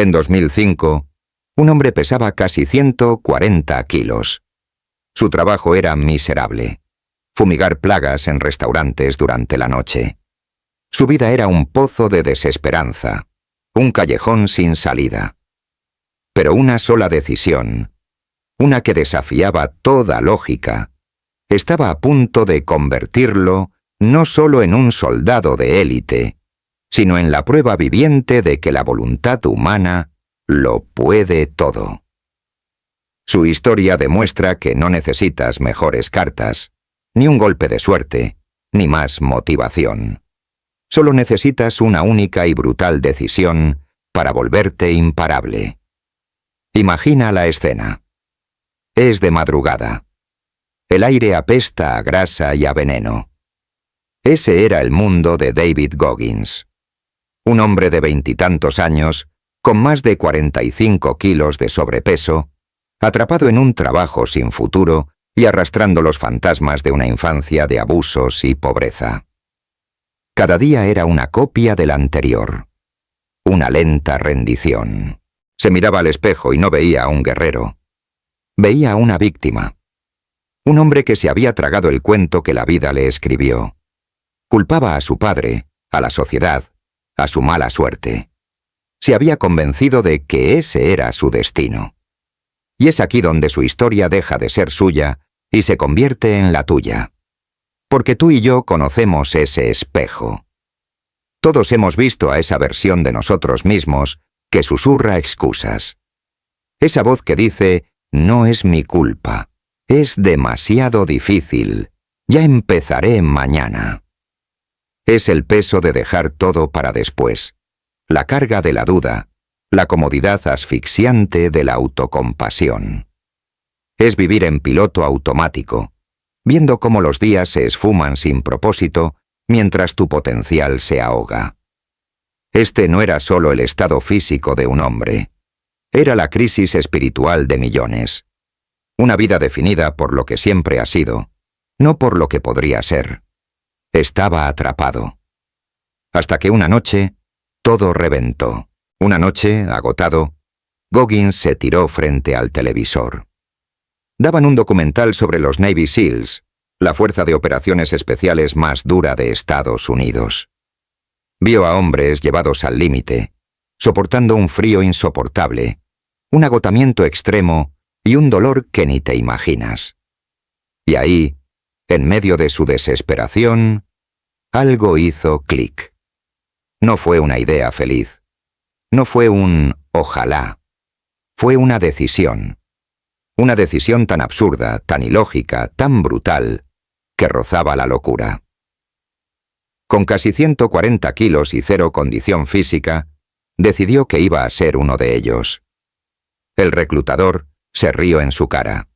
En 2005, un hombre pesaba casi 140 kilos. Su trabajo era miserable: fumigar plagas en restaurantes durante la noche. Su vida era un pozo de desesperanza, un callejón sin salida. Pero una sola decisión, una que desafiaba toda lógica, estaba a punto de convertirlo no solo en un soldado de élite, sino en la prueba viviente de que la voluntad humana lo puede todo. Su historia demuestra que no necesitas mejores cartas, ni un golpe de suerte, ni más motivación. Solo necesitas una única y brutal decisión para volverte imparable. Imagina la escena. Es de madrugada. El aire apesta a grasa y a veneno. Ese era el mundo de David Goggins. Un hombre de 20 y tantos años, con más de 45 kilos de sobrepeso, atrapado en un trabajo sin futuro y arrastrando los fantasmas de una infancia de abusos y pobreza. Cada día era una copia del anterior. Una lenta rendición. Se miraba al espejo y no veía a un guerrero. Veía a una víctima. Un hombre que se había tragado el cuento que la vida le escribió. Culpaba a su padre, a la sociedad, a su mala suerte. Se había convencido de que ese era su destino. Y es aquí donde su historia deja de ser suya y se convierte en la tuya. Porque tú y yo conocemos ese espejo. Todos hemos visto a esa versión de nosotros mismos que susurra excusas. Esa voz que dice: no es mi culpa, es demasiado difícil, ya empezaré mañana. Es el peso de dejar todo para después, la carga de la duda, la comodidad asfixiante de la autocompasión. Es vivir en piloto automático, viendo cómo los días se esfuman sin propósito mientras tu potencial se ahoga. Este no era solo el estado físico de un hombre, era la crisis espiritual de millones. Una vida definida por lo que siempre ha sido, no por lo que podría ser. Estaba atrapado. Hasta que una noche, todo reventó. Una noche, agotado, Goggins se tiró frente al televisor. Daban un documental sobre los Navy SEALs, la fuerza de operaciones especiales más dura de Estados Unidos. Vio a hombres llevados al límite, soportando un frío insoportable, un agotamiento extremo y un dolor que ni te imaginas. Y ahí, en medio de su desesperación, algo hizo clic. No fue una idea feliz. No fue un ojalá. Fue una decisión. Una decisión tan absurda, tan ilógica, tan brutal, que rozaba la locura. Con casi 140 kilos y cero condición física, decidió que iba a ser uno de ellos. El reclutador se rió en su cara.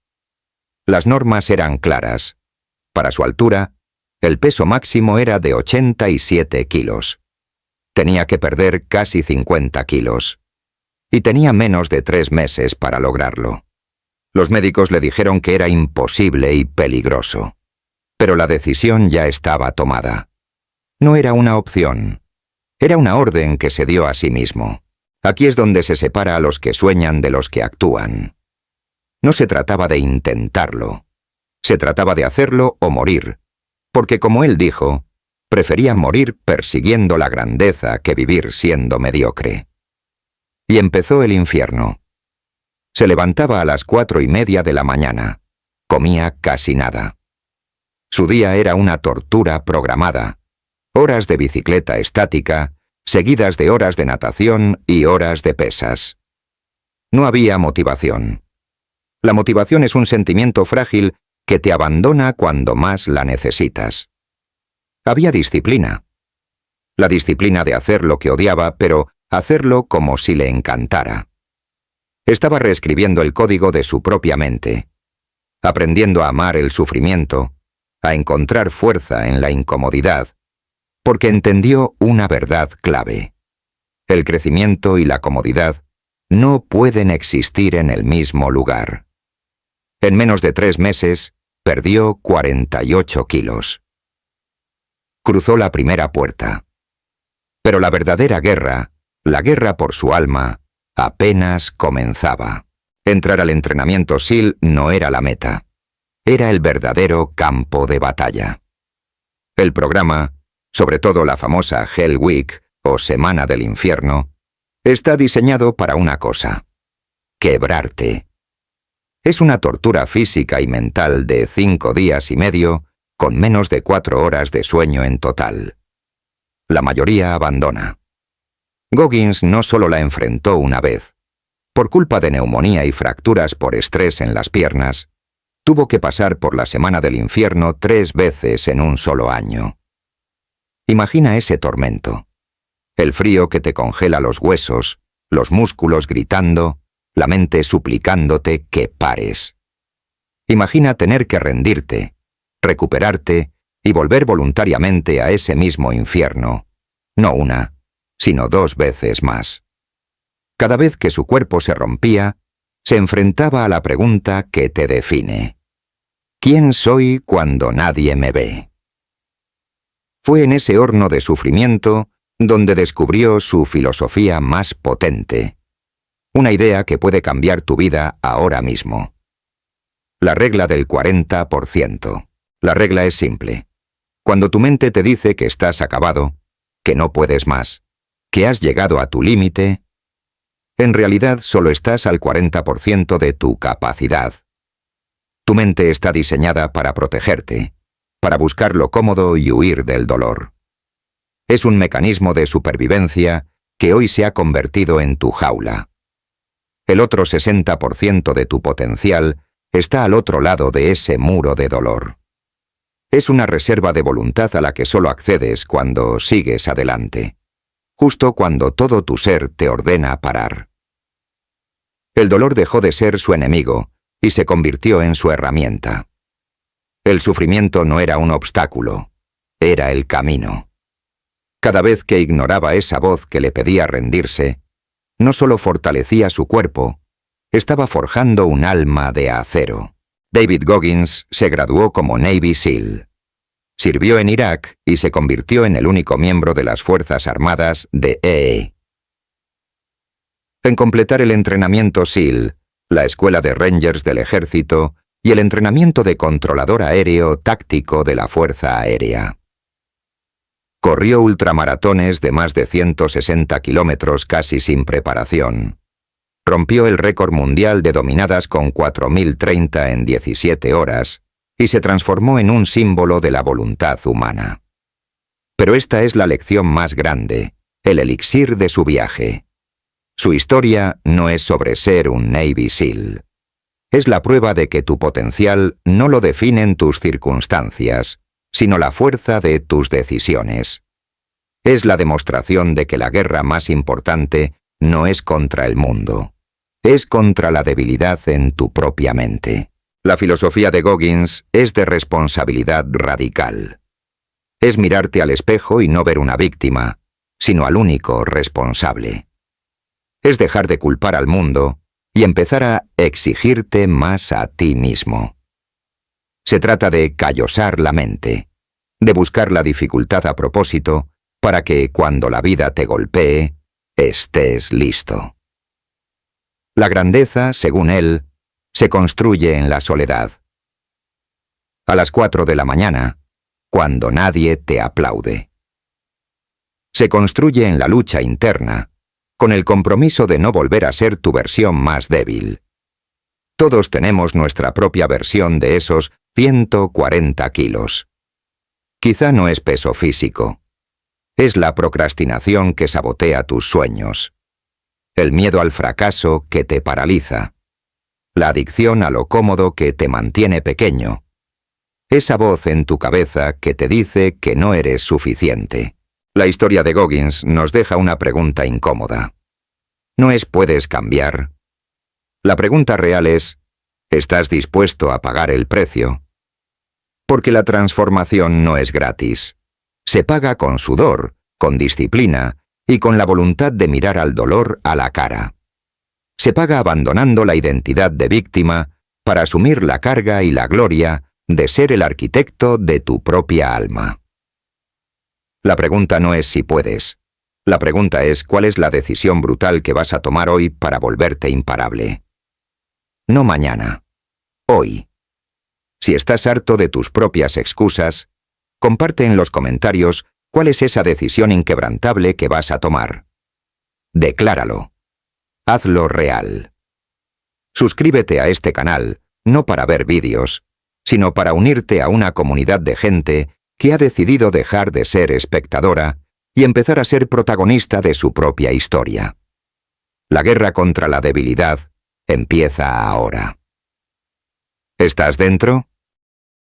Las normas eran claras. Para su altura, el peso máximo era de 87 kilos. Tenía que perder casi 50 kilos. Y tenía menos de 3 meses para lograrlo. Los médicos le dijeron que era imposible y peligroso. Pero la decisión ya estaba tomada. No era una opción. Era una orden que se dio a sí mismo. Aquí es donde se separa a los que sueñan de los que actúan. No se trataba de intentarlo. Se trataba de hacerlo o morir. Porque como él dijo, prefería morir persiguiendo la grandeza que vivir siendo mediocre. Y empezó el infierno. Se levantaba a las 4:30 de la mañana. Comía casi nada. Su día era una tortura programada. Horas de bicicleta estática, seguidas de horas de natación y horas de pesas. No había motivación. La motivación es un sentimiento frágil que te abandona cuando más la necesitas. Había disciplina. La disciplina de hacer lo que odiaba, pero hacerlo como si le encantara. Estaba reescribiendo el código de su propia mente, aprendiendo a amar el sufrimiento, a encontrar fuerza en la incomodidad, porque entendió una verdad clave. El crecimiento y la comodidad no pueden existir en el mismo lugar. En menos de 3 meses, perdió 48 kilos. Cruzó la primera puerta. Pero la verdadera guerra, la guerra por su alma, apenas comenzaba. Entrar al entrenamiento SEAL no era la meta. Era el verdadero campo de batalla. El programa, sobre todo la famosa Hell Week o Semana del Infierno, está diseñado para una cosa: quebrarte. Es una tortura física y mental de 5 días y medio, con menos de 4 horas de sueño en total. La mayoría abandona. Goggins no solo la enfrentó una vez. Por culpa de neumonía y fracturas por estrés en las piernas, tuvo que pasar por la Semana del Infierno 3 veces en un solo año. Imagina ese tormento. El frío que te congela los huesos, los músculos gritando, la mente suplicándote que pares. Imagina tener que rendirte, recuperarte y volver voluntariamente a ese mismo infierno, no una, sino 2 veces más. Cada vez que su cuerpo se rompía, se enfrentaba a la pregunta que te define: ¿quién soy cuando nadie me ve? Fue en ese horno de sufrimiento donde descubrió su filosofía más potente, una idea que puede cambiar tu vida ahora mismo. La regla del 40%. La regla es simple. Cuando tu mente te dice que estás acabado, que no puedes más, que has llegado a tu límite, en realidad solo estás al 40% de tu capacidad. Tu mente está diseñada para protegerte, para buscar lo cómodo y huir del dolor. Es un mecanismo de supervivencia que hoy se ha convertido en tu jaula. El otro 60% de tu potencial está al otro lado de ese muro de dolor. Es una reserva de voluntad a la que solo accedes cuando sigues adelante, justo cuando todo tu ser te ordena parar. El dolor dejó de ser su enemigo y se convirtió en su herramienta. El sufrimiento no era un obstáculo, era el camino. Cada vez que ignoraba esa voz que le pedía rendirse, no solo fortalecía su cuerpo, estaba forjando un alma de acero. David Goggins se graduó como Navy SEAL. Sirvió en Irak y se convirtió en el único miembro de las Fuerzas Armadas de EE. En completar el entrenamiento SEAL, la Escuela de Rangers del Ejército y el entrenamiento de controlador aéreo táctico de la Fuerza Aérea. Corrió ultramaratones de más de 160 kilómetros casi sin preparación. Rompió el récord mundial de dominadas con 4030 en 17 horas y se transformó en un símbolo de la voluntad humana. Pero esta es la lección más grande, el elixir de su viaje. Su historia no es sobre ser un Navy SEAL. Es la prueba de que tu potencial no lo definen tus circunstancias, sino la fuerza de tus decisiones. Es la demostración de que la guerra más importante no es contra el mundo. Es contra la debilidad en tu propia mente. La filosofía de Goggins es de responsabilidad radical. Es mirarte al espejo y no ver una víctima, sino al único responsable. Es dejar de culpar al mundo y empezar a exigirte más a ti mismo. Se trata de callosar la mente, de buscar la dificultad a propósito para que cuando la vida te golpee, estés listo. La grandeza, según él, se construye en la soledad. A las 4 de la mañana, cuando nadie te aplaude. Se construye en la lucha interna, con el compromiso de no volver a ser tu versión más débil. Todos tenemos nuestra propia versión de esos 140 kilos. Quizá no es peso físico. Es la procrastinación que sabotea tus sueños. El miedo al fracaso que te paraliza. La adicción a lo cómodo que te mantiene pequeño. Esa voz en tu cabeza que te dice que no eres suficiente. La historia de Goggins nos deja una pregunta incómoda. No es ¿puedes cambiar? La pregunta real es ¿estás dispuesto a pagar el precio? Porque la transformación no es gratis. Se paga con sudor, con disciplina y con la voluntad de mirar al dolor a la cara. Se paga abandonando la identidad de víctima para asumir la carga y la gloria de ser el arquitecto de tu propia alma. La pregunta no es si puedes, La pregunta es, ¿cuál es la decisión brutal que vas a tomar hoy para volverte imparable? No mañana. Hoy. Si estás harto de tus propias excusas, comparte en los comentarios cuál es esa decisión inquebrantable que vas a tomar. Decláralo. Hazlo real. Suscríbete a este canal, no para ver vídeos, sino para unirte a una comunidad de gente que ha decidido dejar de ser espectadora y empezar a ser protagonista de su propia historia. La guerra contra la debilidad empieza ahora. ¿Estás dentro?